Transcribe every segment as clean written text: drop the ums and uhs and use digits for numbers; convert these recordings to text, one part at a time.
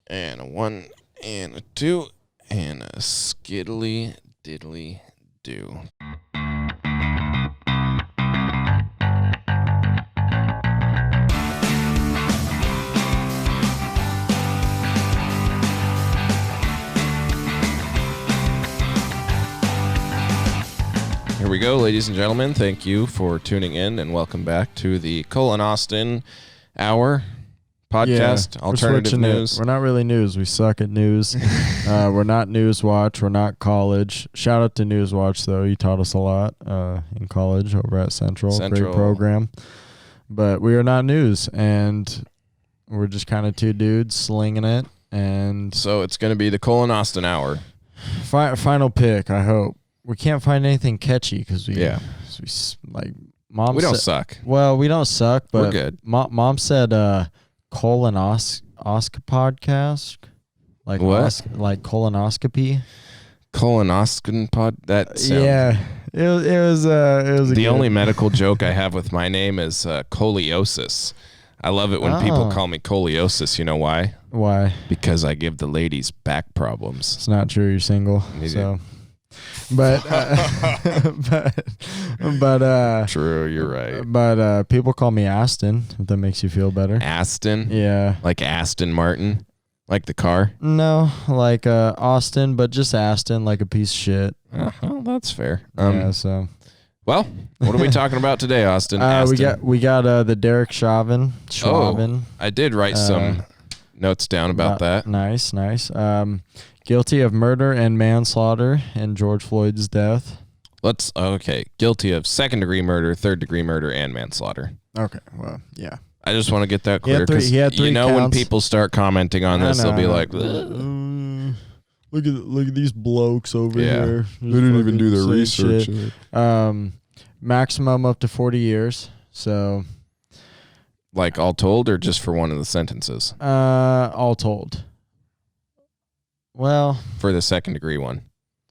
And a 1 and a 2 and a skiddly diddly do. Here we go, ladies and gentlemen. Thank you for tuning in and welcome back to the Cole and Austin Hour podcast, alternative news. We're not really news. We suck at news. We're not Newswatch. We're not college. Shout out to Newswatch, though. You taught us a lot in college over at Central. Great program. But we are not news, and we're just kind of two dudes slinging it. And so it's going to be the Cole and Austin Hour. Final pick, I hope. We can't find anything catchy because we Mom. We don't suck. Well, we don't suck, but we're good. Mom said colonoscopy podcast, like what? Like colonoscopy. Colonoscopy pod. That sounds, yeah. It was the only medical joke I have with my name is scoliosis. I love it when people call me scoliosis. You know why? Why? Because I give the ladies back problems. It's not true. You're single. So. But true, you're right. But people call me Aston, if that makes you feel better. Aston? Yeah. Like Aston Martin? Like the car? No, like Austin, but just Aston, like a piece of shit. Well, that's fair. Yeah, so. Well, what are we talking about today, Austin? We got the Derek Chauvin. Oh, I did write some notes down about that. Nice. Guilty of murder and manslaughter in George Floyd's death. Guilty of second-degree murder, third-degree murder, and manslaughter. Okay, well, yeah. I just want to get that clear because when people start commenting on this, they'll be like, look at these blokes over here. They didn't even do their research. Maximum up to 40 years. So, like all told, or just for one of the sentences? All told. Well, for the second-degree one.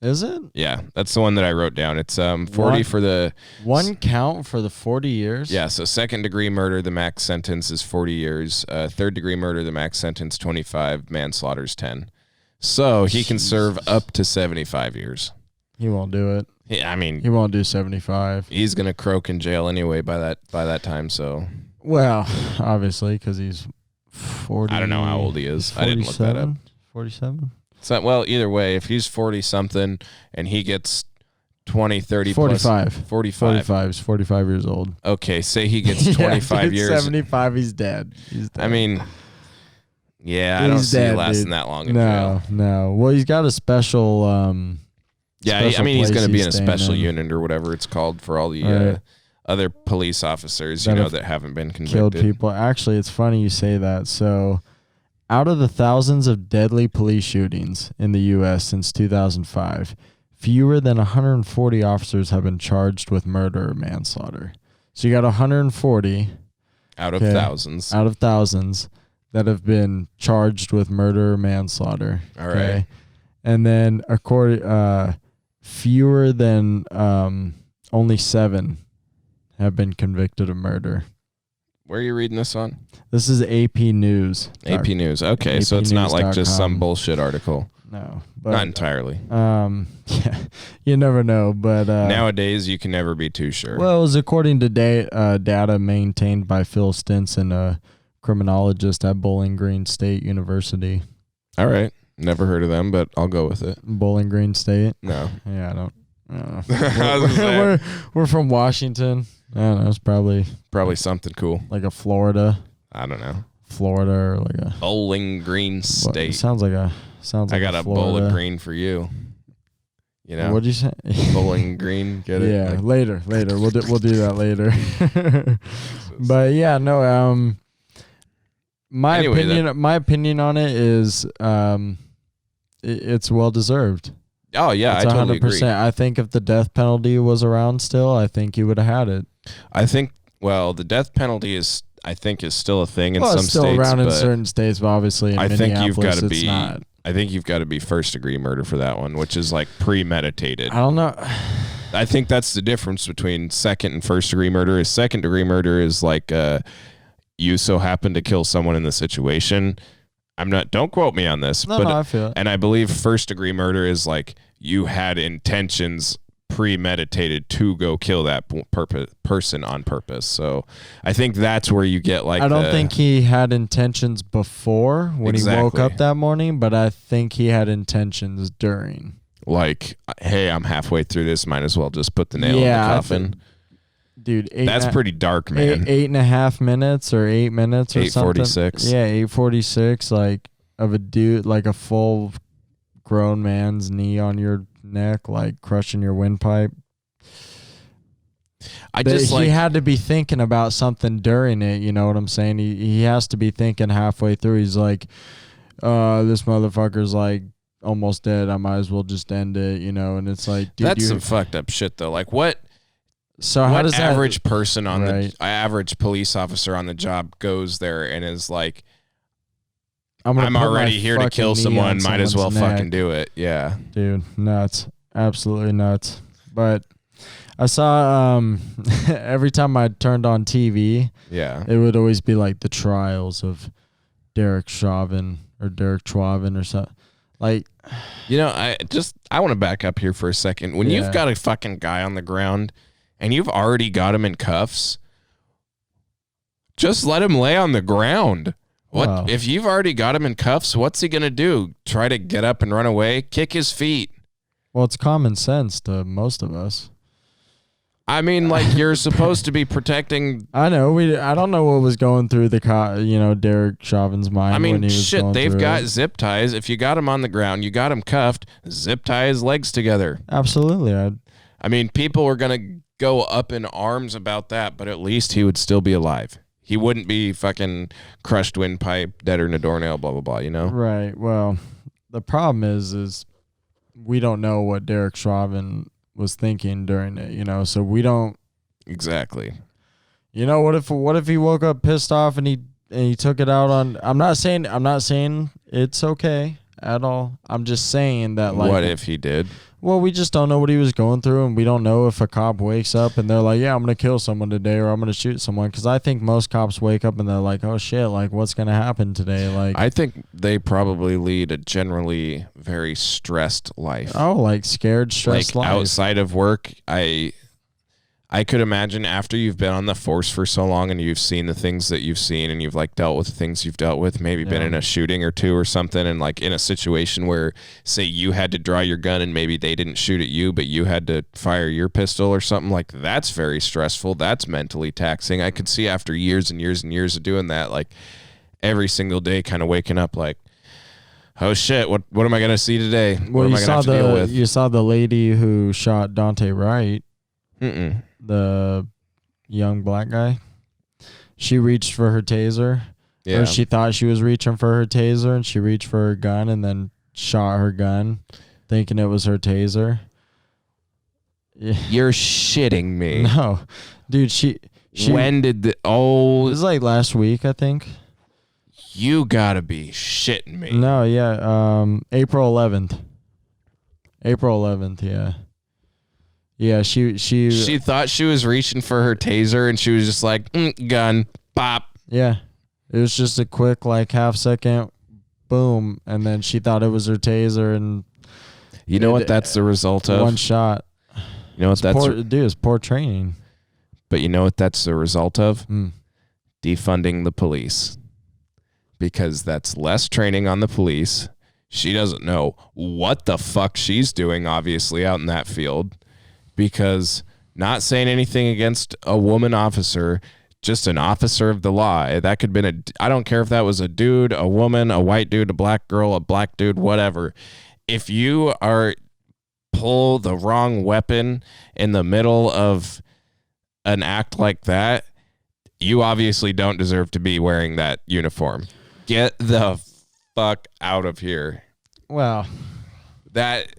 Is it? Yeah, that's the one that I wrote down. It's 40 for the... One count for the 40 years? Yeah, so second-degree murder, the max sentence is 40 years. Third-degree murder, the max sentence 25. Manslaughter's 10. So he can serve up to 75 years. He won't do it. Yeah, I mean... He won't do 75. He's going to croak in jail anyway by that time, so... Well, obviously, because he's 40... I don't know how old he is. I didn't look that up. 47? So, well, either way, if he's 40-something and he gets 20, 30 45. plus... 45. He's 45 years old. Okay, say he gets 25 years. 75, he's dead. I mean, yeah, I don't see it lasting that long in jail. No. Well, he's got a special... I mean, he's going to be in a special unit or whatever it's called for all the other police officers, that haven't been convicted. Killed people. Actually, it's funny you say that. So... Out of the thousands of deadly police shootings in the U.S. since 2005, fewer than 140 officers have been charged with murder or manslaughter. So you got 140 out of thousands that have been charged with murder or manslaughter. All right. And then fewer than only 7 have been convicted of murder. Where are you reading this on? This is AP News. AP News. Okay, so it's not like just some bullshit article. No. Not entirely. Yeah, you never know, but... nowadays, you can never be too sure. Well, it was according to data maintained by Phil Stinson, a criminologist at Bowling Green State University. All right. Never heard of them, but I'll go with it. Bowling Green State? No. Yeah, I don't know. We're from Washington. I don't know. It's probably something cool. Like a Florida. I don't know. Florida or like a Bowling Green State. Sounds like I got a bowl of green for you. You know. What'd you say? Bowling Green. Get it? Yeah. Later. We'll do that later. But yeah, no. My opinion on it is, it's well deserved. Oh yeah, it's I totally 100%. Agree. I think if the death penalty was around still, I think you would have had it. I think. Well, the death penalty is still a thing in some states. It's still around in certain states, but obviously in Minneapolis, it's not. I think you've got to be first-degree murder for that one, which is like premeditated. I don't know. I think that's the difference between second and first-degree murder. Is second-degree murder is like you so happen to kill someone in the situation. don't quote me on this, No, I feel it. And I believe first degree murder is like you had intentions premeditated to go kill that person on purpose. So I think that's where you get like I don't think he had intentions before when he woke up that morning, but I think he had intentions during. Like, hey, I'm halfway through this, might as well just put the nail in the coffin. Dude, that's pretty dark, man. 8.5 minutes or 8 minutes or something. 8:46. Yeah, 8:46, like of a dude, like a full grown man's knee on your neck, like crushing your windpipe. He had to be thinking about something during it. You know what I'm saying? He has to be thinking halfway through. He's like, this motherfucker's like almost dead. I might as well just end it. You know? And it's like, dude, that's some fucked up shit though. Like what? So how does average person on the average police officer on the job goes there and is like, I'm already here to kill someone. Might as well fucking do it. Yeah, dude, nuts, absolutely nuts. But I saw every time I turned on TV, it would always be like the trials of Derek Chauvin or something. Like, you know, I want to back up here for a second. When you've got a fucking guy on the ground and you've already got him in cuffs, just let him lay on the ground. What if you've already got him in cuffs? What's he gonna do? Try to get up and run away? Kick his feet? Well, it's common sense to most of us. I mean, like, you're supposed to be protecting. I know. I don't know what was going through Derek Chauvin's mind. I mean, when he was shit, they've got zip ties. If you got him on the ground, you got him cuffed, zip tie his legs together. Absolutely. I mean, people were gonna go up in arms about that, but at least he would still be alive. He wouldn't be fucking crushed windpipe, deader than a doornail, blah, blah, blah, you know? Right. Well, the problem is we don't know what Derek Chauvin was thinking during it, you know, so we don't. Exactly. You know, what if he woke up pissed off and he took it out on. I'm not saying it's okay at all. I'm just saying that, like. What if he did? Well, we just don't know what he was going through, and we don't know if a cop wakes up and they're like, yeah, I'm going to kill someone today or I'm going to shoot someone. Because I think most cops wake up and they're like, oh, shit, like, what's going to happen today? Like, I think they probably lead a generally very stressed life. Oh, like scared, stressed life. Outside of work, I could imagine after you've been on the force for so long and you've seen the things that you've seen and you've like dealt with the things you've dealt with, maybe been in a shooting or two or something, and like in a situation where, say, you had to draw your gun and maybe they didn't shoot at you, but you had to fire your pistol or something, like that's very stressful. That's mentally taxing. I could see after years and years and years of doing that, like every single day kind of waking up like, oh shit, what am I going to see today? What am I going to have to deal with? You saw the lady who shot Dante Wright. Mm-mm. The young black guy. She reached for her taser. Yeah. Or she thought she was reaching for her taser, and she reached for her gun and then shot her gun, thinking it was her taser. You're shitting me. No. Dude, she when did it was like last week, I think. You gotta be shitting me. No, yeah. April 11th. April 11th, yeah. Yeah, she thought she was reaching for her taser, and she was just like, gun, pop. Yeah, it was just a quick like half second, boom, and then she thought it was her taser, and you know what that's the result of? One shot. You know what that's it's poor training. But you know what that's the result of? Defunding the police, because that's less training on the police. She doesn't know what the fuck she's doing, obviously, out in that field. Because not saying anything against a woman officer, just an officer of the law. That could have been I don't care if that was a dude, a woman, a white dude, a black girl, a black dude, whatever. If you pull the wrong weapon in the middle of an act like that, you obviously don't deserve to be wearing that uniform. Get the fuck out of here. Well, that...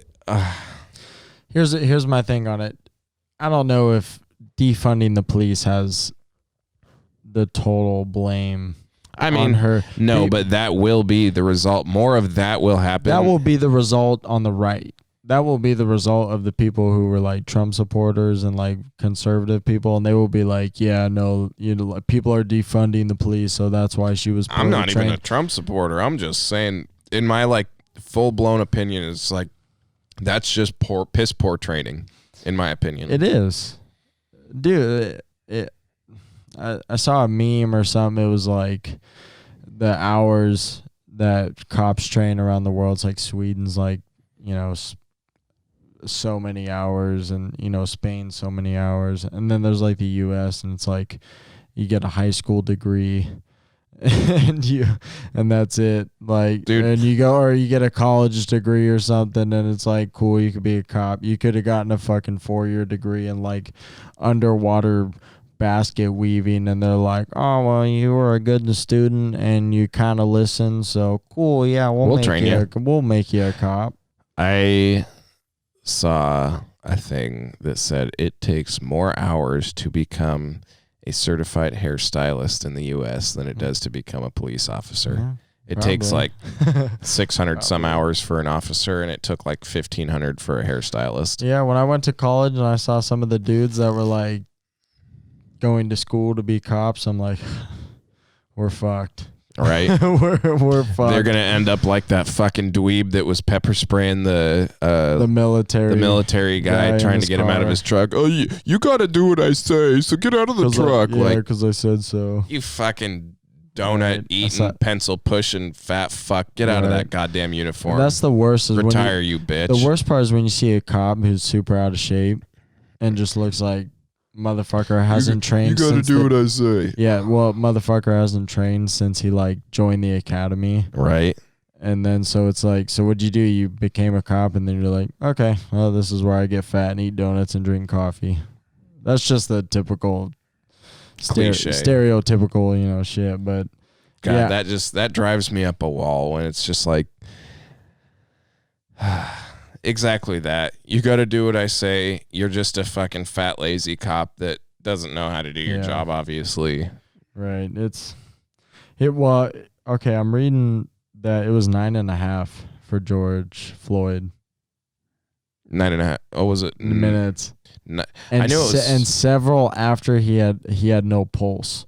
Here's my thing on it. I don't know if defunding the police has the total blame. I mean, on her. No, but that will be the result. More of that will happen. That will be the result on the right. that will be the result of the people who were like Trump supporters and like conservative people, and they will be like, yeah, no, like, people are defunding the police, so that's why she was. I'm not trained. even a Trump supporter. I'm just saying, in my like full blown opinion, it's like that's just piss poor training, in my opinion. It is, dude. I saw a meme or something. It was like the hours that cops train around the world. It's like Sweden's like, so many hours, and Spain so many hours, and then there's like the US, and it's like you get a high school degree and that's it, like, dude. And you get a college degree or something, and it's like, cool, you could be a cop. You could have gotten a fucking 4-year degree in like underwater basket weaving, and they're like, oh, well, you were a good student and you kind of listened, so cool, yeah, we'll train you. We'll make you a cop. I saw a thing that said it takes more hours to become a certified hairstylist in the U.S. than it does to become a police officer. Yeah, it takes like 600 some hours for an officer, and it took like 1,500 for a hairstylist. Yeah, when I went to college and I saw some of the dudes that were like going to school to be cops, I'm like, we're fucked. Right. we're fucked. They're gonna end up like that fucking dweeb that was pepper spraying the military guy trying to get him out of his truck. Oh, you gotta do what I say, so get out of the truck. Because I said so. You fucking donut eating, pencil pushing, fat fuck. Get out of that goddamn uniform. And that's the worst. Is retire, you bitch. The worst part is when you see a cop who's super out of shape and just looks like motherfucker hasn't trained. You gotta do what I say. Yeah, well, motherfucker hasn't trained since he like joined the academy. Right. And then so it's like, so what'd you do? You became a cop, and then you're like, okay, well, this is where I get fat and eat donuts and drink coffee. That's just the typical stereotypical, shit. But God, that drives me up a wall when it's just like exactly that. You got to do what I say. You're just a fucking fat, lazy cop that doesn't know how to do your job, obviously. Right. Okay, I'm reading that it was 9.5 for George Floyd. 9.5. Oh, was it? Minutes. I know it was, and several after he had no pulse.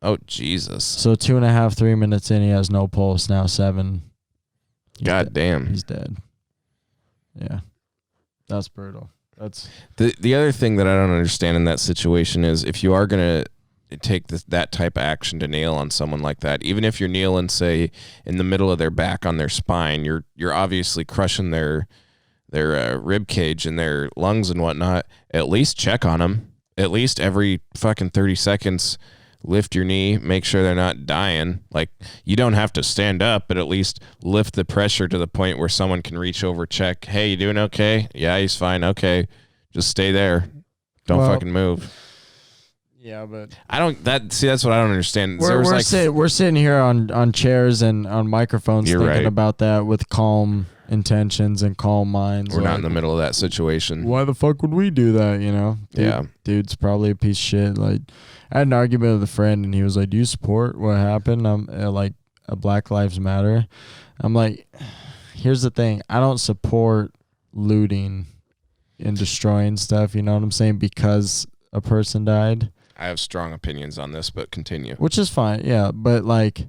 Oh, Jesus. So 2.5, 3 minutes in, he has no pulse. Now 7. God damn. He's dead. Yeah, that's brutal. That's the other thing that I don't understand in that situation is if you are gonna take that type of action to nail on someone like that, even if you're kneeling, say, in the middle of their back on their spine, you're obviously crushing their rib cage and their lungs and whatnot. At least check on them. At least every fucking 30 seconds. Lift your knee, make sure they're not dying. Like, you don't have to stand up, but at least lift the pressure to the point where someone can reach over, check, hey, you doing okay? Yeah, he's fine. Okay. Just stay there. Don't fucking move. Yeah, but that's what I don't understand. We're sitting here on chairs and on microphones thinking about that with calm intentions and calm minds. We're not in the middle of that situation. Why the fuck would we do that, Dude's probably a piece of shit. Like, I had an argument with a friend, and he was like, do you support what happened? I'm like, Black Lives Matter. I'm like, here's the thing. I don't support looting and destroying stuff, you know what I'm saying, because a person died. I have strong opinions on this, but continue. Which is fine, yeah. But, like,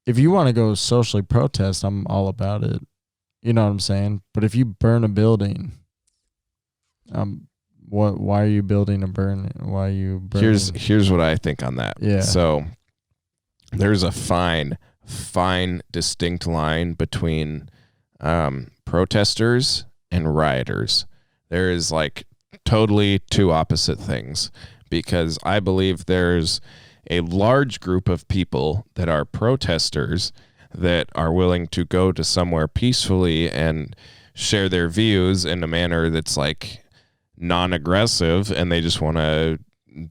if you want to go socially protest, I'm all about it. You know what I'm saying? But if you burn a building, why are you building a burn? Why are you burning? Here's what I think on that. Yeah. So there's a fine, distinct line between protesters and rioters. There is like totally two opposite things, because I believe there's a large group of people that are protesters that are willing to go to somewhere peacefully and share their views in a manner that's like non-aggressive, and they just want to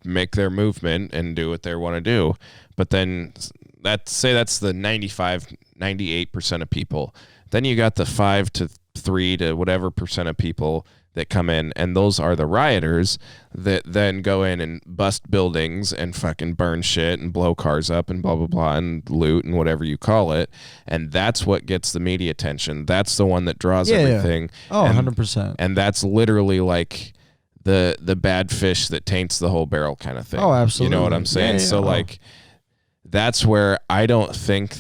make their movement and do what they want to do. But then that's the 98% of people. Then you got the 5 to 3 to whatever percent of people that come in, and those are the rioters that then go in and bust buildings and fucking burn shit and blow cars up and blah blah blah and loot and whatever you call it. And that's what gets the media attention. That's the one that draws everything. Oh, 100%. And that's literally like the bad fish that taints the whole barrel kind of thing. Oh, absolutely. You know what I'm saying? So like that's where I don't think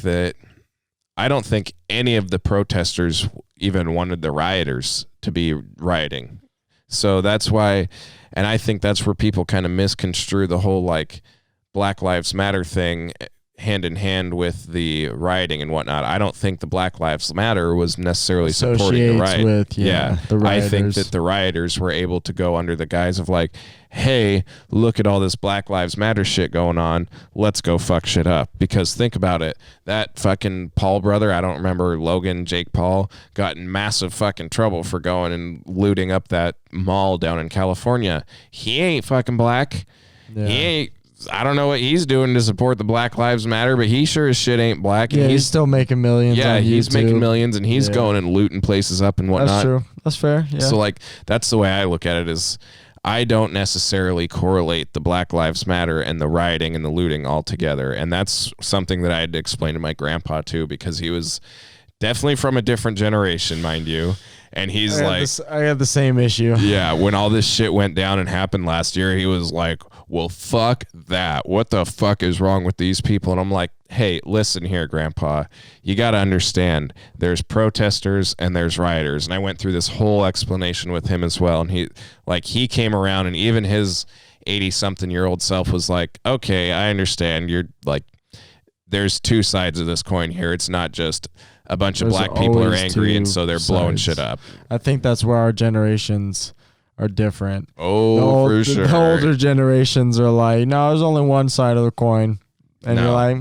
any of the protesters even wanted the rioters to be rioting. So that's why, and I think that's where people kind of misconstrue the whole like Black Lives Matter thing hand in hand with the rioting and whatnot. I don't think the Black Lives Matter was necessarily supporting the riot. With, the rioters. I think that the rioters were able to go under the guise of like, hey, look at all this Black Lives Matter shit going on. Let's go fuck shit up. Because think about it. That fucking Paul brother, I don't remember, Jake Paul, got in massive fucking trouble for going and looting up that mall down in California. He ain't fucking black. Yeah. He ain't. I don't know what he's doing to support the Black Lives Matter, but he sure as shit ain't black. And he's still making millions. Yeah, on he's YouTube. Making millions, and he's going and looting places up and whatnot. That's true. That's fair. Yeah. So like that's the way I look at it. Is I don't necessarily correlate the Black Lives Matter and the rioting and the looting all together, and that's something that I had to explain to my grandpa too, because he was definitely from a different generation, mind you. And he's I had the same issue. Yeah, when all this shit went down and happened last year, he was like, well, fuck that. What the fuck is wrong with these people? And I'm like, hey, listen here, Grandpa. You got to understand, there's protesters and there's rioters. And I went through this whole explanation with him as well. And he came around, and even his 80-something-year-old self was like, okay, I understand. You're like, there's two sides of this coin here. It's not just a bunch of black people are angry and so they're blowing shit up. I think that's where our generations are different. Oh, for sure. The older generations are like, no, there's only one side of the coin. And you're like,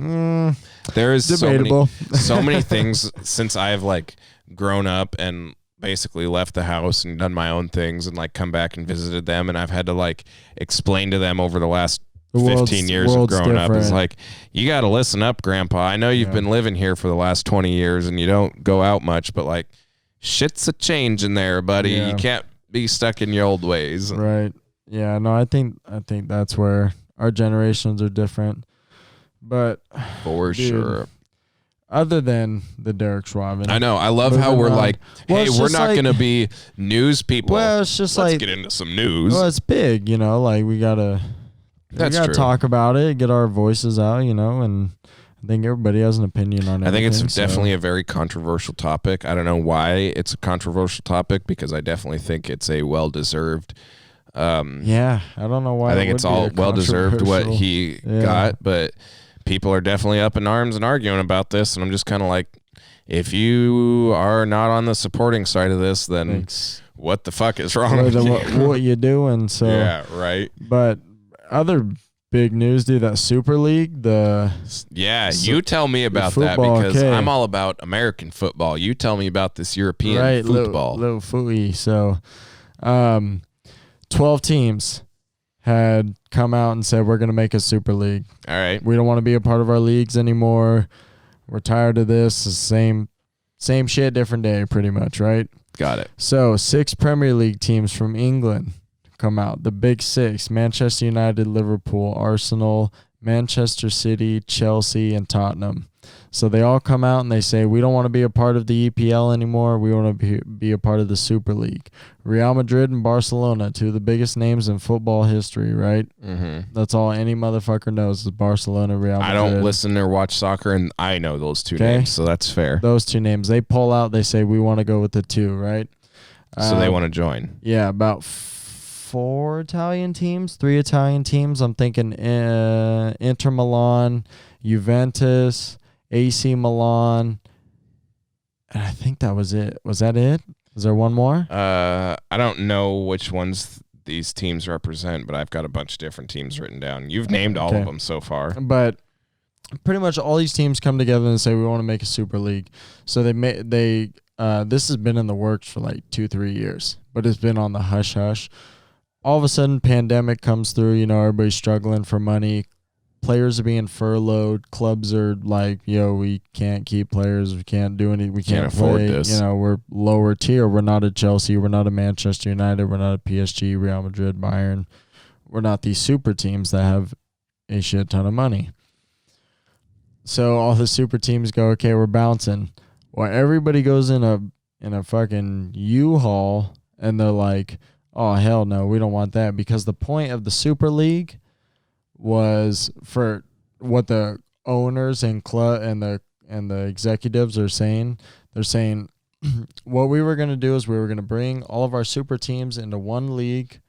there is debatable. So many things since I've like grown up and basically left the house and done my own things and like come back and visited them. And I've had to like explain to them over the last 15 years of growing up. It's like, you got to listen up, Grandpa. I know you've been living here for the last 20 years and you don't go out much, but like shit's a change in there, buddy. You can't be stuck in your old ways. Right. Yeah, no, I think that's where our generations are different. But for sure. Other than the Derek Chauvin. I know. I love how we're like, hey, we're not going to be news people. Well, it's just Let's get into some news. Well, it's big, you know, like we got to talk about it, get our voices out, you know, and I think everybody has an opinion on it. I think it's definitely a very controversial topic. I don't know why it's a controversial topic, because I definitely think it's a well-deserved. I don't know why. I think it's all well-deserved what he got, but people are definitely up in arms and arguing about this, and I'm just kind of like, if you are not on the supporting side of this, then what the fuck is wrong with you? What you doing? So yeah, right. But other big news, dude, that Super League, you tell me about that, because I'm all about American football. You tell me about this European football. Little footy. So 12 teams had come out and said, we're going to make a Super League. All right. We don't want to be a part of our leagues anymore. We're tired of this. It's the same shit, different day, pretty much, right? Got it. So 6 Premier League teams from England come out. The big 6: Manchester United, Liverpool, Arsenal, Manchester City, Chelsea, and Tottenham. So they all come out and they say, we don't want to be a part of the EPL anymore. We want to be a part of the Super League. Real Madrid and Barcelona, 2 of the biggest names in football history, right? Mm-hmm. That's all any motherfucker knows is Barcelona, Real Madrid. I don't listen or watch soccer, and I know those 2 names, so that's fair. Those 2 names. They pull out. They say, we want to go with the 2, right? So they want to join. Yeah, about 3 Italian teams. I'm thinking Inter Milan, Juventus, AC Milan, and I think that was it. Was that it? Was there one more? I don't know which ones these teams represent, but I've got a bunch of different teams written down. You've named all of them so far. But pretty much all these teams come together and say, we want to make a Super League. So this has been in the works for like 2-3 years, but it's been on the hush-hush. All of a sudden, pandemic comes through, you know, everybody's struggling for money. players are being furloughed. Clubs are like, yo, we can't keep players. We can't do any. We can't afford play. this. You know, we're lower tier. We're not a Chelsea. We're not a Manchester United. We're not a PSG, Real Madrid, Bayern. We're not these super teams that have a shit ton of money. So all the super teams go, okay, we're bouncing. Well, everybody goes in a fucking U-Haul, and they're like, oh, hell no, we don't want that. Because the point of the Super League was for what the owners and club and the executives are saying. They're saying what we were going to do is we were going to bring all of our super teams into one league,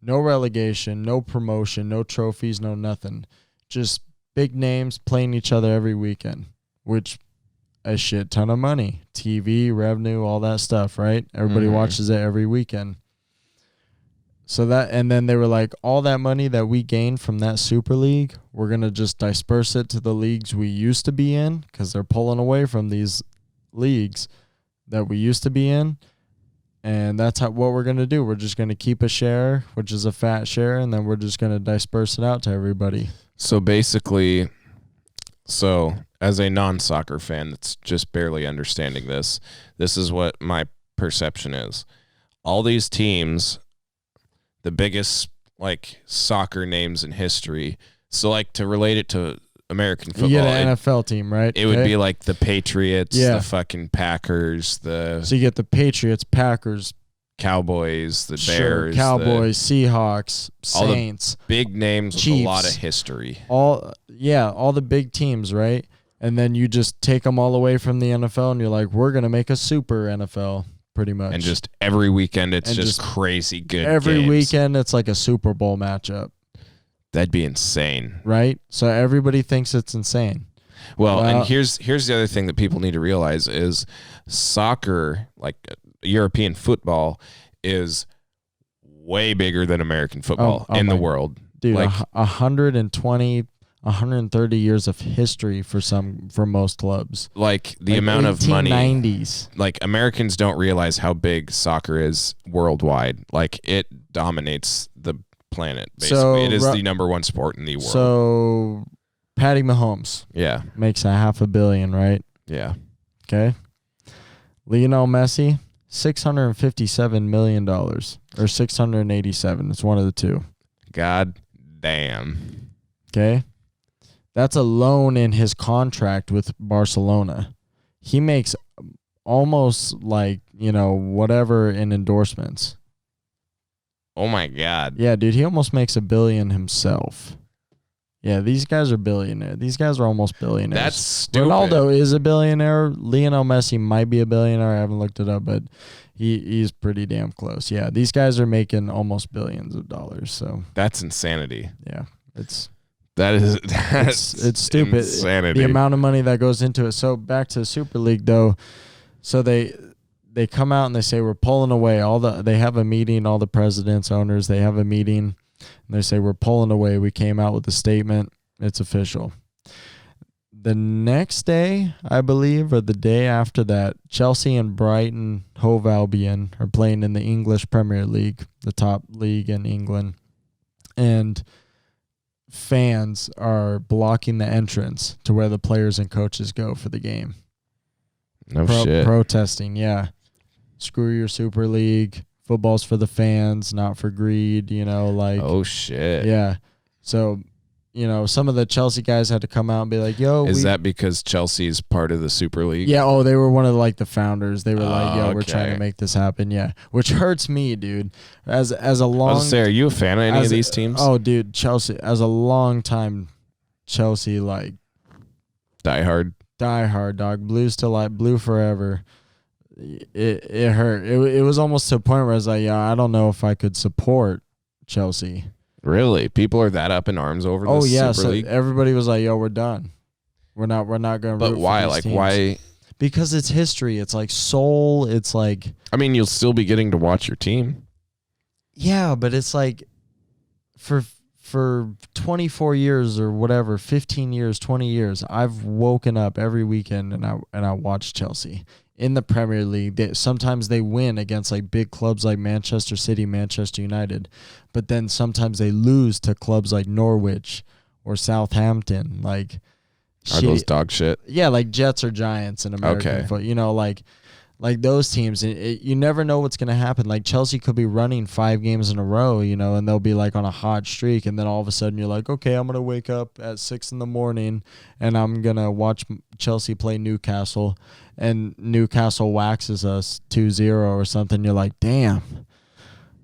no relegation, no promotion, no trophies, no nothing. Just big names playing each other every weekend, which a shit ton of money, TV, revenue, all that stuff, right? Everybody watches it every weekend. So that, and then they were like, all that money that we gained from that Super League, we're going to just disperse it to the leagues we used to be in, because they're pulling away from these leagues that we used to be in. And that's what we're going to do. We're just going to keep a share, which is a fat share, and then we're just going to disperse it out to everybody. So basically, as a non-soccer fan that's just barely understanding this is what my perception is. All these teams, the biggest like soccer names in history. So like to relate it to American football, you get an NFL team, right? It would be like the Patriots, Yeah. the fucking Packers, So you get the Patriots, Packers, Cowboys, the Bears, Cowboys, Seahawks, all the Saints, big names Chiefs. with a lot of history. All the big teams, right? And then you just take them all away from the NFL, and you're like, we're gonna make a super NFL, pretty much. And just every weekend, it's And just just crazy good. every games. weekend, it's like a Super Bowl matchup, That'd be insane. right? So everybody thinks it's insane. Well, and here's the other thing that people need to realize is soccer, like European football, is way bigger than American football in the world. Dude, like 120, 130 years of history for most clubs. Like the amount of money. 1890s. Like Americans don't realize how big soccer is worldwide. Like it dominates the planet. Basically, So, it is the number one sport in the world. So, Patty Mahomes yeah, makes $500 million, right? yeah. Okay. Lionel Messi, $657 million or 687. It's one of the two. God damn. Okay. That's a loan in his contract with Barcelona. He makes almost like, whatever in endorsements. Oh my God. Yeah, dude, he almost makes $1 billion himself. Yeah, these guys are billionaires. These guys are almost billionaires. That's stupid. Ronaldo is a billionaire. Lionel Messi might be a billionaire. I haven't looked it up, but he's pretty damn close. Yeah, these guys are making almost billions of dollars. So that's insanity. yeah, it's stupid. Insanity. The amount of money that goes into it. So back to the Super League though. So they come out and they say we're pulling away. They have a meeting. All the presidents, owners, they have a meeting. And they say, we're pulling away. We came out with a statement. It's official. The next day, I believe, or the day after that, Chelsea and Brighton Hove Albion are playing in the English Premier League, the top league in England. And fans are blocking the entrance to where the players and coaches go for the game. No shit. Protesting, yeah. Screw your Super League. Football's for the fans, not for greed, Oh, shit. Yeah. So, some of the Chelsea guys had to come out and be like, yo. Is that because Chelsea's part of the Super League? Yeah, they were one of, the founders. They were like, yo, okay. we're trying to make this happen, yeah. Which hurts me, dude. As a long... I was say, are you a fan of any of these teams? Oh, dude, Chelsea. As a long time, Chelsea, Die hard, dog. Blues to blue forever. It hurt. It was almost to a point where I was like, yeah, I don't know if I could support Chelsea. Really? People are that up in arms over this Super League? Everybody was like, yo, we're done. We're not going to But why? Why? Because it's history. It's like soul. It's like... I mean, you'll still be getting to watch your team. Yeah, but it's like for 24 years or whatever, 15 years, 20 years, I've woken up every weekend and I watch Chelsea. In the Premier League, sometimes they win against big clubs like Manchester City, Manchester United, but then sometimes they lose to clubs like Norwich or Southampton. Like, are those dog shit? Yeah, like Jets or Giants in American football. You know, like those teams, you never know what's going to happen. Like Chelsea could be running 5 games in a row, you know, and they'll be like on a hot streak. And then all of a sudden you're like, okay, I'm going to wake up at 6 a.m. and I'm going to watch Chelsea play Newcastle, and Newcastle waxes us 2-0 or something. You're like, damn,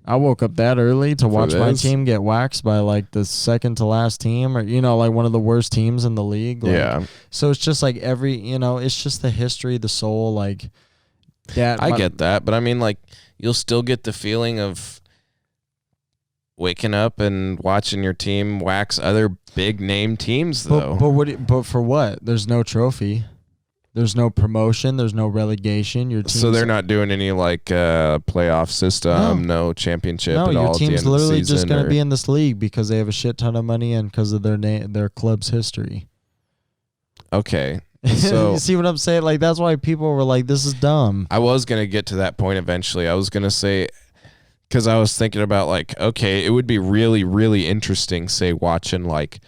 I woke up that early to watch my team get waxed by like the second to last team, or, you know, like one of the worst teams in the league. Like, yeah. So it's just like it's just the history, the soul, like, I get that, but I mean, like, you'll still get the feeling of waking up and watching your team wax other big name teams, though. But for what? There's no trophy. There's no promotion. There's no relegation. So they're not doing any like playoff system, no championship at all. Your team's at the end of literally just going to be in this league because they have a shit ton of money and because of their club's history. Okay. So you see what I'm saying? Like, that's why people were like, this is dumb. I was going to get to that point eventually. I was going to say, because I was thinking about, like, okay, it would be really, really interesting, say, watching, like,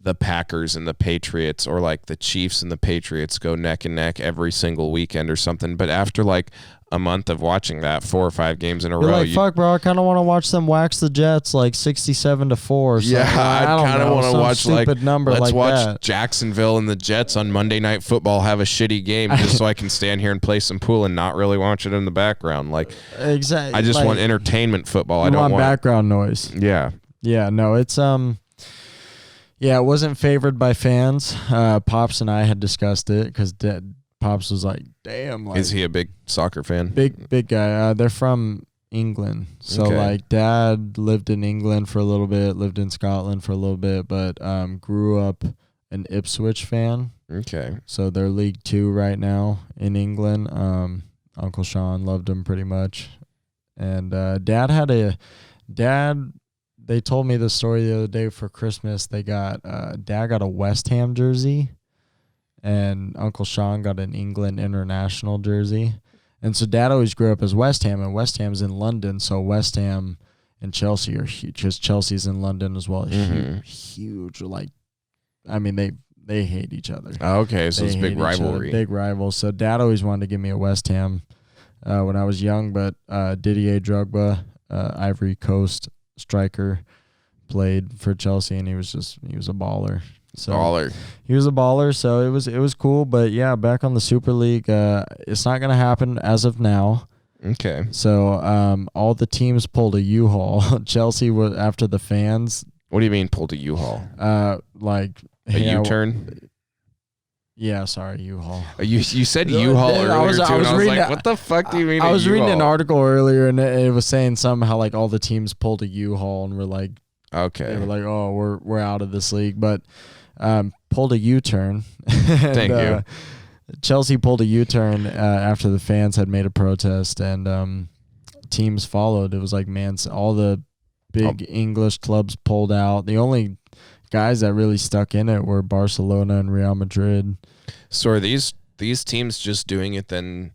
the Packers and the Patriots, or, like, the Chiefs and the Patriots go neck and neck every single weekend or something. But after, like, a month of watching that 4 or 5 games in a row. Like, fuck, bro, I kind of want to watch them wax the Jets like 67-4. Yeah, I kind of want to watch like let's watch that. Jacksonville and the Jets on Monday Night Football have a shitty game just so I can stand here and play some pool and not really watch it in the background. Like, exactly. I just want entertainment football. I don't want background noise. Yeah. Yeah. No, it's yeah, it wasn't favored by fans. Pops and I had discussed it because Pops was like, damn. Like, is he a big soccer fan? Big guy. They're from England. So, like, Dad lived in England for a little bit, lived in Scotland for a little bit, but grew up an Ipswich fan. Okay. So they're League 2 right now in England. Uncle Sean loved him pretty much. And Dad, they told me the story the other day for Christmas. Dad got a West Ham jersey, and Uncle Sean got an England international jersey. And so Dad always grew up as West Ham, and West Ham's in London, so West Ham and Chelsea are huge. Just Chelsea's in London as well. Huge. Like, I mean, they hate each other. Okay, so it's a big rivalry. Big rivals. So Dad always wanted to give me a West Ham when I was young, but Didier Drogba, Ivory Coast striker, played for Chelsea, and he was a baller. So he was a baller, so it was cool. But yeah, back on the Super League, it's not gonna happen as of now. Okay. So all the teams pulled a U-Haul. Chelsea was after the fans. What do you mean pulled a U-Haul? Like a U-turn? Yeah, sorry, U-Haul. You said U-Haul earlier I was like, what the fuck do you mean? I was reading an article earlier, and it was saying somehow like all the teams pulled a U-Haul and were like, okay, they were like, oh, we're out of this league, but pulled a U-turn. Thank you. Chelsea pulled a U-turn after the fans had made a protest, and teams followed. It was like, all the big English clubs pulled out. The only guys that really stuck in it were Barcelona and Real Madrid. So are these teams just doing it then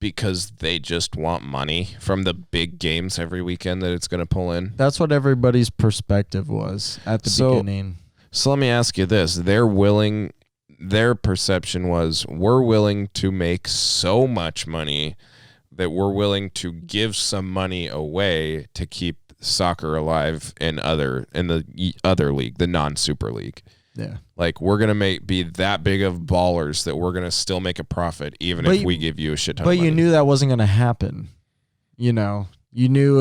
because they just want money from the big games every weekend that it's going to pull in? That's what everybody's perspective was at the beginning. So let me ask you this. Their perception was, we're willing to make so much money that we're willing to give some money away to keep soccer alive in the other league, the non-Super League. Yeah. Like, we're going to be that big of ballers that we're going to still make a profit even if we give you a shit ton of money. But you knew that wasn't going to happen. You know, you knew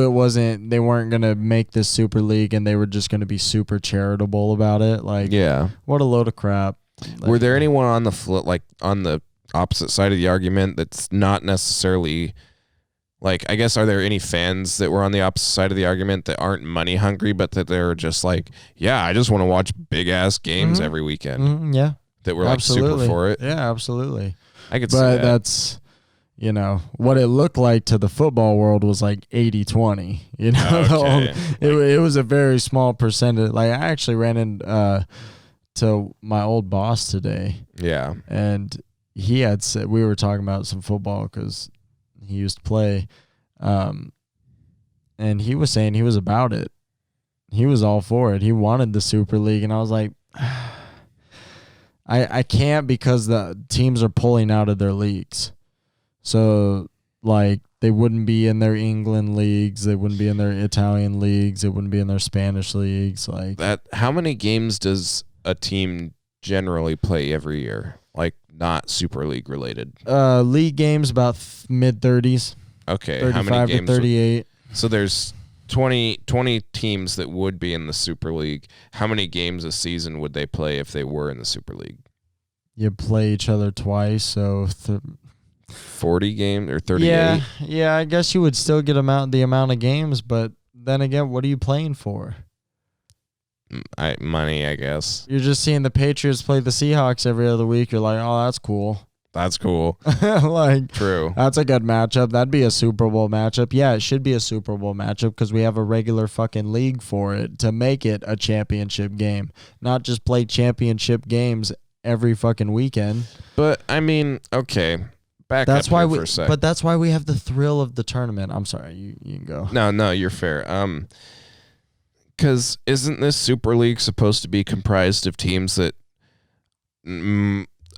they weren't going to make this Super League and they were just going to be super charitable about it. Like, yeah, what a load of crap. Like, were there anyone on the opposite side of the argument that's not necessarily, like, I guess, are there any fans that were on the opposite side of the argument that aren't money hungry, but that they're just like, yeah, I just want to watch big ass games every weekend? Yeah. That were like super for it. Yeah, absolutely. I could see that. But that's, you know, what it looked like to the football world was like 80-20. You know, it was a very small percentage. Like, I actually ran into to my old boss today. Yeah. And he had said, we were talking about some football because he used to play, and he was saying he was about it. he was all for it. He wanted the Super League, and I was like, I can't because the teams are pulling out of their leagues. So, like, they wouldn't be in their England leagues. They wouldn't be in their Italian leagues. They wouldn't be in their Spanish leagues. Like that. How many games does a team generally play every year? Like, not Super League related. League games about mid-30s. Okay. 35 how many games? To 38. So there's 20 teams that would be in the Super League. How many games a season would they play if they were in the Super League? You play each other twice, so 40 games or 38? Yeah, I guess you would still get the amount of games, but then again, what are you playing for? Money, I guess. You're just seeing the Patriots play the Seahawks every other week. You're like, oh, that's cool. That's cool. Like, true. That's a good matchup. That'd be a Super Bowl matchup. Yeah, it should be a Super Bowl matchup because we have a regular fucking league for it to make it a championship game, not just play championship games every fucking weekend. But I mean, okay, that's why for a sec. But that's why we have the thrill of the tournament. I'm sorry, you can go. No, you're fair. Because isn't this Super League supposed to be comprised of teams that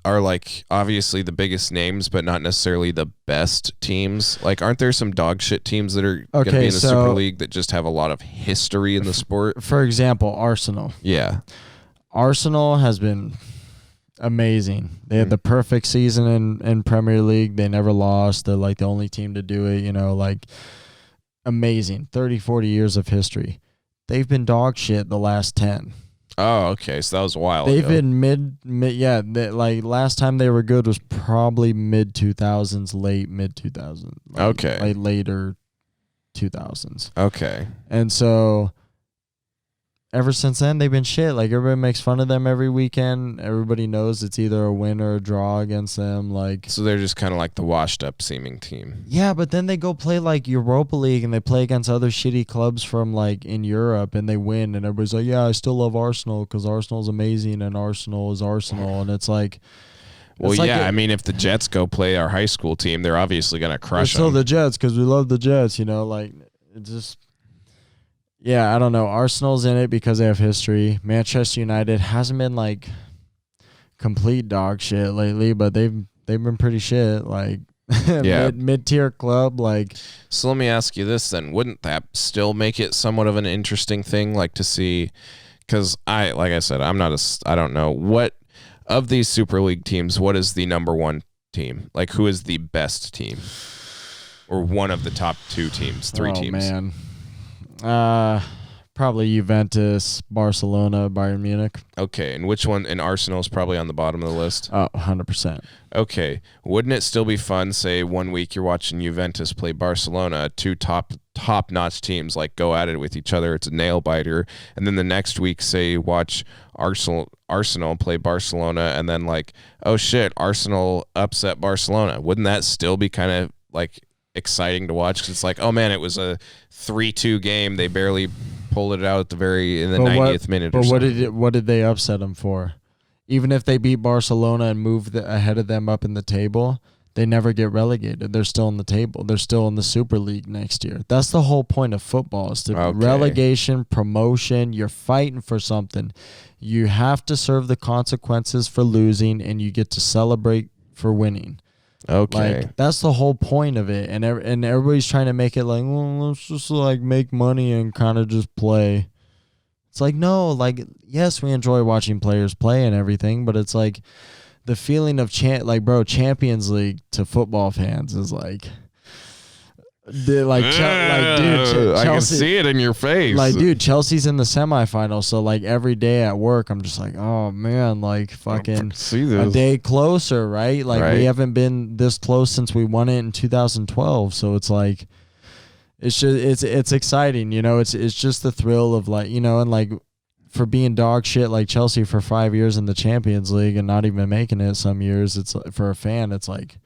are like obviously the biggest names, but not necessarily the best teams? Like, aren't there some dog shit teams that are going to be in the Super League that just have a lot of history in the sport? For example, Arsenal. Yeah. Arsenal has been amazing. They had the perfect season in Premier League. They never lost. They're like the only team to do it, like amazing. 30, 40 years of history. They've been dog shit the last 10. Oh, okay. So that was a while They've ago. been mid like last time they were good was probably mid-2000s, late mid-2000s. Okay. Like later 2000s. Okay. And so ever since then, they've been shit. Like, everybody makes fun of them every weekend. Everybody knows it's either a win or a draw against them. Like, so they're just kind of like the washed-up seeming team. Yeah, but then they go play, like, Europa League, and they play against other shitty clubs from, like, in Europe, and they win. And everybody's like, yeah, I still love Arsenal because Arsenal's amazing, and Arsenal is Arsenal. And it's like... Well, I mean, if the Jets go play our high school team, they're obviously going to crush them. Still the Jets because we love the Jets, like, it just... Yeah, I don't know. Arsenal's in it because they have history. Manchester United hasn't been like complete dog shit lately, but they've been pretty shit. Like mid-tier club. Like, so let me ask you this then: wouldn't that still make it somewhat of an interesting thing, like to see? Because I don't know what of these Super League teams. What is the number one team? Like, who is the best team, or one of the top two teams, three teams? Man. Probably Juventus, Barcelona, Bayern Munich. Okay, and which one? And Arsenal's probably on the bottom of the list. Oh, 100%. Okay, wouldn't it still be fun? Say 1 week you're watching Juventus play Barcelona, two top-notch teams like go at it with each other. It's a nail biter, and then the next week, say you watch Arsenal play Barcelona, and then like, oh shit, Arsenal upset Barcelona. Wouldn't that still be kind of like exciting to watch? Because it's like, oh man, it was a 3-2 game. They barely pulled it out at the 90th minute. But what did they upset them for? Even if they beat Barcelona and move ahead of them up in the table, they never get relegated. They're still in the table. They're still in the Super League next year. That's the whole point of football, is to relegation, promotion. You're fighting for something. You have to serve the consequences for losing, and you get to celebrate for winning. Okay. Like, that's the whole point of it. And everybody's trying to make it like, well, let's just like make money and kind of just play. It's like, no, like, yes, we enjoy watching players play and everything, but it's like the feeling of Champions League to football fans is like, dude, Chelsea, I can see it in your face. Like, dude, Chelsea's in the semifinals, so like every day at work, I'm just like, oh man, like fucking a day closer, right? Like, we haven't been this close since we won it in 2012, so it's like, it's just it's exciting, It's just the thrill of like, and like for being dog shit like Chelsea for 5 years in the Champions League and not even making it some years, it's for a fan, it's like.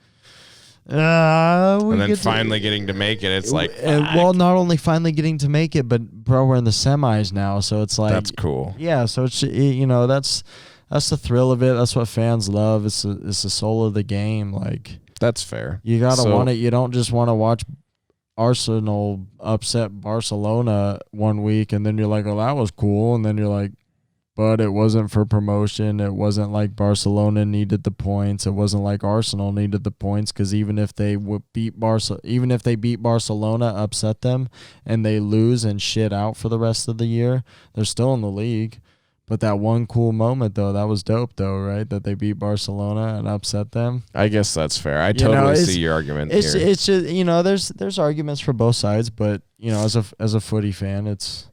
And then finally getting to make it, it's like, well, not only finally getting to make it, but bro, we're in the semis now, so it's like, that's cool. Yeah, so it's that's the thrill of it. That's what fans love. It's the soul of the game. Like, that's fair. You gotta want it. You don't just want to watch Arsenal upset Barcelona one week, and then you're like, oh, that was cool. And then you're like, but it wasn't for promotion. It wasn't like Barcelona needed the points. It wasn't like Arsenal needed the points, because even if they beat Barcelona, upset them, and they lose and shit out for the rest of the year, they're still in the league. But that one cool moment, though, that was dope, though, right? That they beat Barcelona and upset them. I guess that's fair. I totally see your argument here. It's just, there's arguments for both sides, but as a footy fan, it's.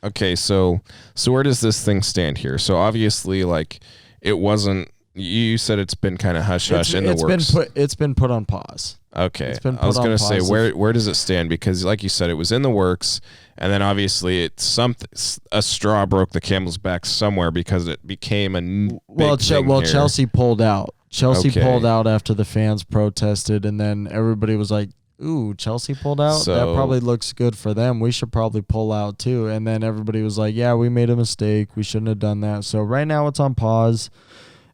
Okay, so where does this thing stand here? So obviously, like, it wasn't. You said it's been kind of hush hush in the works. It's been put on pause. Okay, I was gonna say where does it stand, because like you said, it was in the works, and then obviously a straw broke the camel's back somewhere, because it became a big thing here. Chelsea pulled out. Pulled out after the fans protested, and then everybody was like, ooh, Chelsea pulled out? That probably looks good for them. We should probably pull out too. And then everybody was like, yeah, we made a mistake. We shouldn't have done that. So right now it's on pause.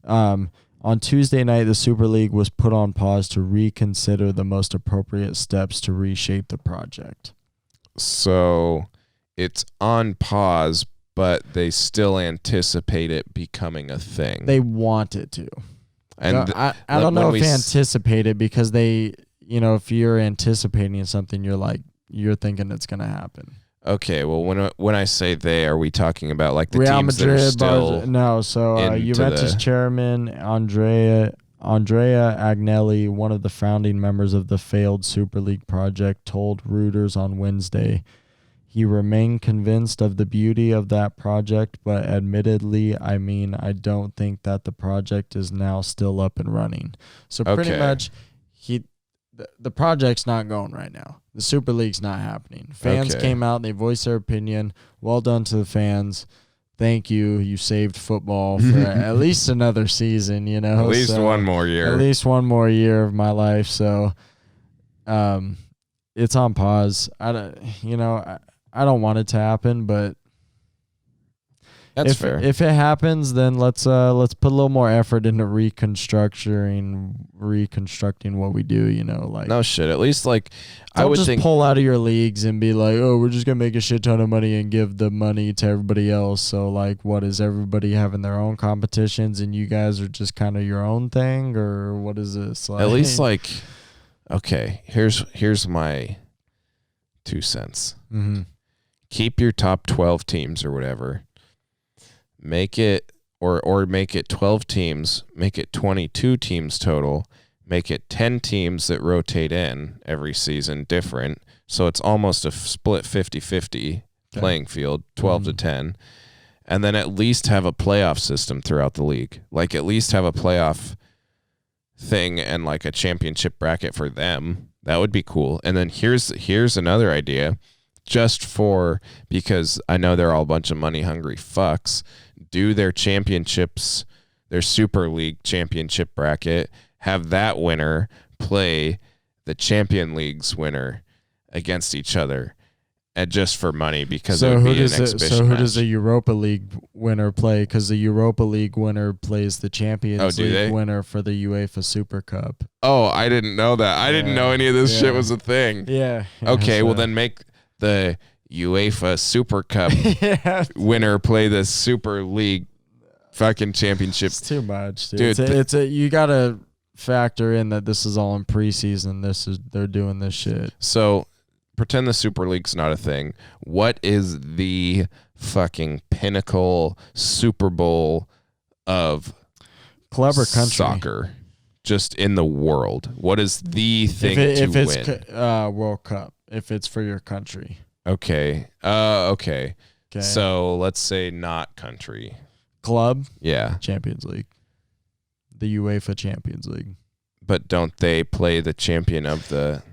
On Tuesday night, the Super League was put on pause to reconsider the most appropriate steps to reshape the project. So it's on pause, but they still anticipate it becoming a thing. They want it to. And I don't know if they anticipate it, because they... if you're anticipating something, you're thinking it's going to happen. Okay, well, when I say they, are we talking about like the Real teams Madrid, that are still no, so Juventus chairman Andrea Agnelli, one of the founding members of the failed Super League project, told Reuters on Wednesday he remained convinced of the beauty of that project, but admittedly, I don't think that the project is now still up and running. So pretty much the project's not going right now. The Super League's not happening. Fans came out, they voiced their opinion. Well done to the fans. Thank you. You saved football for at least another season, At least one more year. At least one more year of my life. So it's on pause. I don't want it to happen, but that's fair. If it happens, then let's put a little more effort into reconstructing what we do. No shit. At least I would just pull out of your leagues and be like, oh, we're just gonna make a shit ton of money and give the money to everybody else. So what is everybody having their own competitions and you guys are just kind of your own thing, or what is this? At least okay. Here's my 2 cents. Mm-hmm. Keep your top 12 teams or whatever. Make it or make it 12 teams, make it 22 teams total, make it 10 teams that rotate in every season different. So it's almost a split 50-50 playing field, 12 to 10. And then at least have a playoff system throughout the league. At least have a playoff thing and a championship bracket for them. That would be cool. And then here's another idea, because I know they're all a bunch of money hungry fucks. Do their championships, their Super League championship bracket, have that winner play the Champion League's winner against each other, and just for money, because it would be an exhibition So who match. does the Europa League winner play? Because the Europa League winner plays the Champions League winner for the UEFA Super Cup. Oh, I didn't know that. I didn't know any of this shit was a thing. Yeah. Okay, well then make the UEFA Super Cup winner play the Super League fucking championship. It's too much, dude. You gotta factor in that this is all in preseason. They're doing this shit. So pretend the Super League's not a thing. What is the fucking pinnacle Super Bowl of club or country soccer just in the world? What is the thing to win? World Cup, if it's for your country. Okay. Okay. So let's say not country. Club? Yeah. Champions League. The UEFA Champions League. But don't they play the champion of the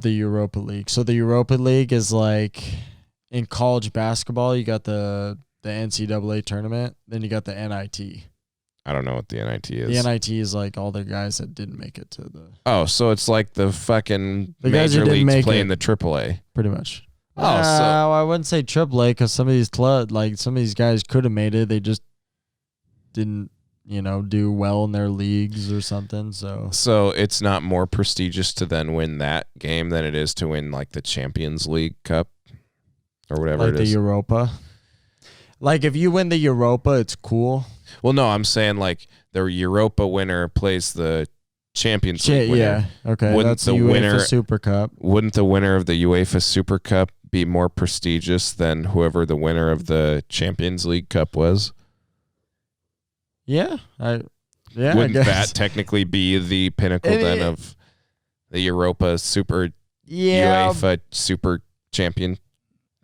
Europa League? So the Europa League is in college basketball, you got the NCAA tournament, then you got the NIT. I don't know what the NIT is. The NIT is all the guys that didn't make it to the... Oh, so it's like the fucking major leagues playing the AAA. Pretty much. So I wouldn't say AAA, because some of these guys could have made it. They just didn't do well in their leagues or something. So it's not more prestigious to then win that game than it is to win like the Champions League Cup or whatever like it the is. Europa. Like if you win the Europa, it's cool. Well, no, I'm saying like the Europa winner plays the Champions League winner. Yeah, okay. Wouldn't that's the UEFA Super Cup. Wouldn't the winner of the UEFA Super Cup be more prestigious than whoever the winner of the Champions League Cup was? Yeah, Wouldn't that technically be the pinnacle then of the Europa Super UEFA Super Champion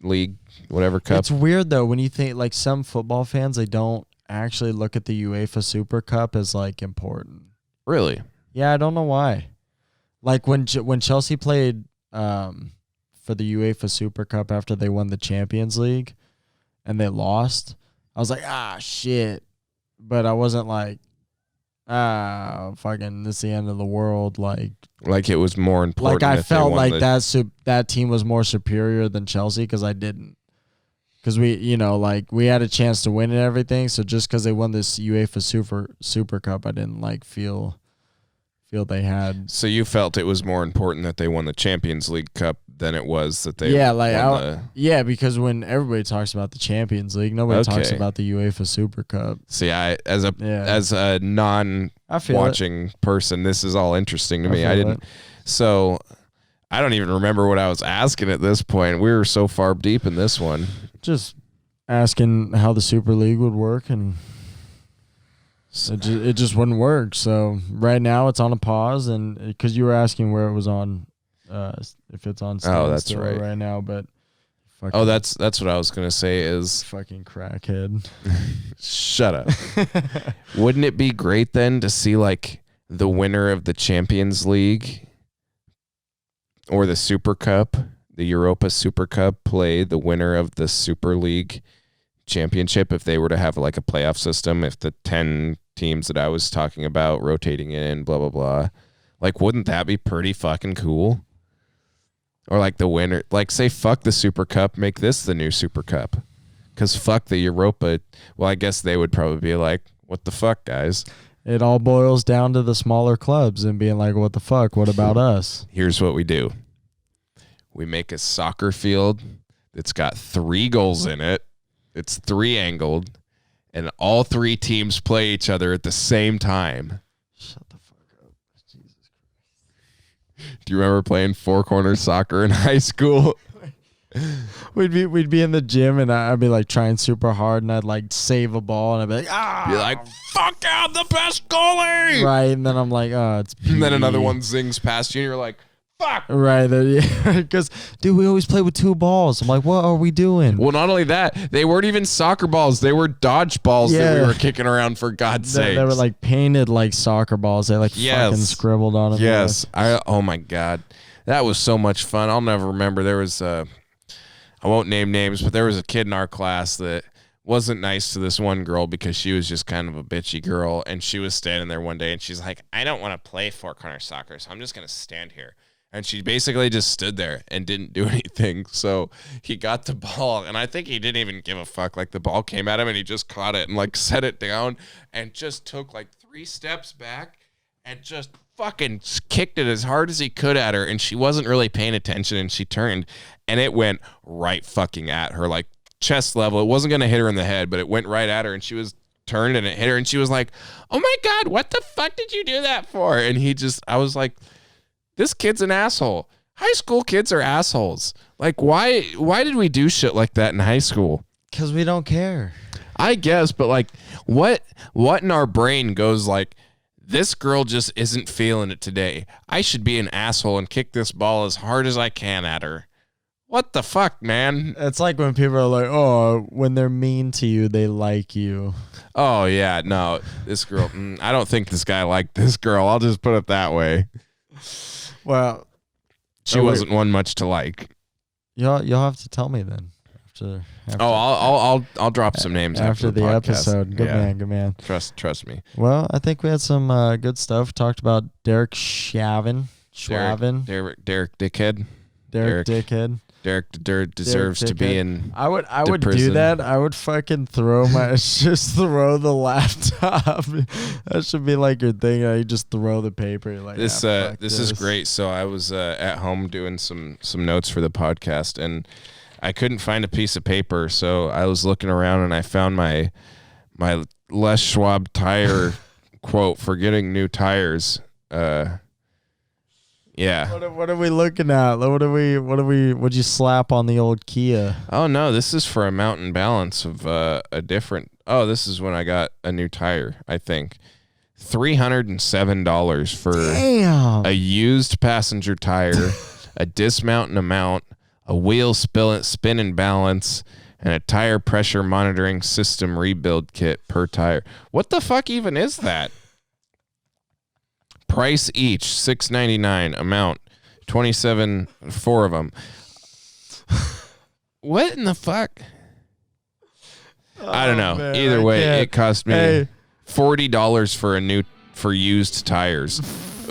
League, whatever cup? It's weird though when you think like some football fans, they don't actually look at the UEFA Super Cup as like important. Really? Yeah, I don't know why. Like when Chelsea played for the UEFA Super Cup after they won the Champions League and they lost, I was like, shit. But I wasn't like, fucking, this is the end of the world. Like it was more important. Like I felt like that team was more superior than Chelsea because I didn't. Because we had a chance to win and everything. So just because they won this UEFA Super Cup, I didn't like feel they had. So you felt it was more important that they won the Champions League Cup than it was that they won because when everybody talks about the Champions League, nobody talks about the UEFA Super Cup. See, as a non-watching person, this is all interesting to me. I didn't. So I don't even remember what I was asking at this point. We were so far deep in this one. Just asking how the Super League would work, and it just wouldn't work. So right now it's on a pause, and because you were asking where it was on, if it's on. Oh, that's right now, but. That's what I was gonna say is fucking crackhead. Shut up. Wouldn't it be great then to see like the winner of the Champions League or the Super Cup, the Europa Super Cup, play the winner of the Super League Championship if they were to have like a playoff system, if the 10 teams that I was talking about rotating in, blah, blah, blah. Like, wouldn't that be pretty fucking cool? Or like the winner, like say fuck the Super Cup, make this the new Super Cup. Because fuck the Europa. Well, I guess they would probably be like, what the fuck, guys? It all boils down to the smaller clubs and being like, what the fuck? What about us? Here's what we do. We make a soccer field that's got 3 goals in it. It's 3-angled. And all 3 teams play each other at the same time. Shut the fuck up. Jesus Christ. Do you remember playing 4-corner soccer in high school? We'd be in the gym and I'd be like trying super hard and I'd like save a ball and I'd be like, Be like, fuck out the best goalie. Right. And then I'm like, it's PE. And then another one zings past you and you're like, fuck. Right. Because, dude, we always play with 2 balls. I'm like, what are we doing? Well, not only that, they weren't even soccer balls. They were dodge balls that we were kicking around, for God's sake. They were like painted like soccer balls. They like fucking scribbled on them. Yes. Oh my God. That was so much fun. I'll never remember. There was I won't name names, but there was a kid in our class that wasn't nice to this one girl because she was just kind of a bitchy girl. And she was standing there one day and she's like, I don't want to play 4-corner soccer, so I'm just going to stand here. And she basically just stood there and didn't do anything. So he got the ball, and I think he didn't even give a fuck. Like, the ball came at him, and he just caught it and, like, set it down and just took, like, 3 steps back and just fucking kicked it as hard as he could at her. And she wasn't really paying attention, and she turned, and it went right fucking at her, like, chest level. It wasn't going to hit her in the head, but it went right at her, and she was turned, and it hit her, and she was like, oh, my God, what the fuck did you do that for? And I was like, this kid's an asshole. High school kids are assholes. Like, why did we do shit like that in high school? Because we don't care. I guess, but like, what in our brain goes like, this girl just isn't feeling it today. I should be an asshole and kick this ball as hard as I can at her. What the fuck, man? It's like when people are like, oh, when they're mean to you, they like you. Oh, yeah, no. This girl, I don't think this guy liked this girl. I'll just put it that way. Well, she wasn't one much to like. You'll have to tell me then. After I'll drop some names after the episode. Good man. Trust me. Well, I think we had some good stuff. Talked about Derek Chauvin. Derek Dickhead. Derek Dickhead. Derek deserves to be in. I would prison. do that. I would fucking just throw the laptop. That should be like your thing. You just throw the paper. You're like, this is great. So I was at home doing some notes for the podcast, and I couldn't find a piece of paper. So I was looking around, and I found my Les Schwab tire quote for getting new tires. Yeah. What are we looking at? What'd you slap on the old Kia? Oh no, this is for a mountain balance of a different. Oh, this is when I got a new tire, I think. $307 for a used passenger tire, a dismount and a mount, a wheel spin and balance, and a tire pressure monitoring system rebuild kit per tire. What the fuck even is that? Price each $6.99. Amount 27. 4 of them. What in the fuck? I don't know. Man, either way, it cost me $40 for used tires.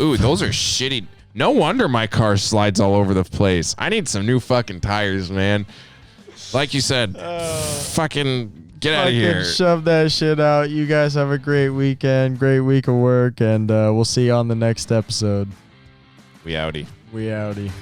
Ooh, those are shitty. No wonder my car slides all over the place. I need some new fucking tires, man. Like you said, fucking get out of here. Shove that shit out. You guys have a great weekend, great week of work, and we'll see you on the next episode. We outie. We outie.